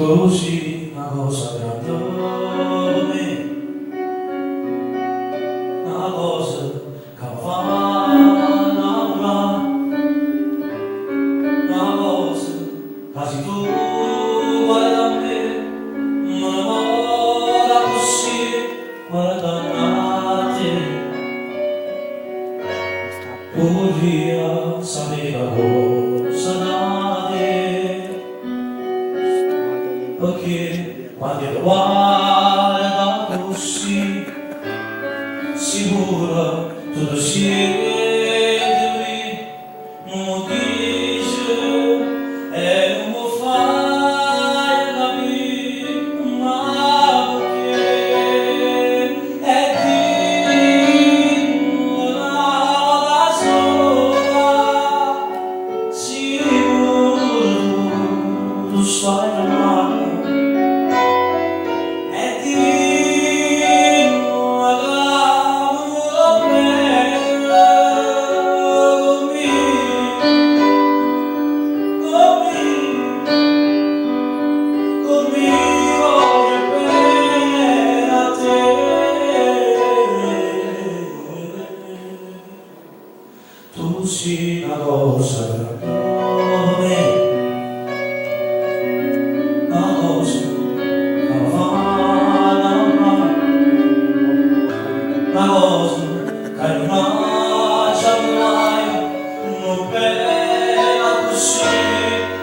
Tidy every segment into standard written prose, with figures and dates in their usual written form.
così una cosa grande per me, una cosa che mi fa innamorare, una cosa che se tu guarda a me, me ne vola così, guarda a te. Podia sapere cosa da te, perché quando ti guarda così, sicuro tutto siete non dice e non mi fai capire, ma perché è di una sola, sicuro tu stai amando. Tu sei una cosa per me, una cosa che mi fa innamorare, una cosa che non lascia mai, una pena così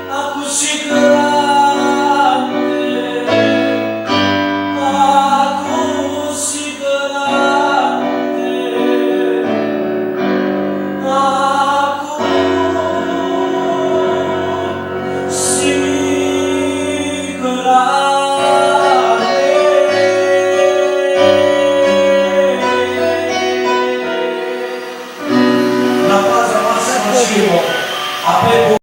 grande, così grande. Una cosa passa al cibo,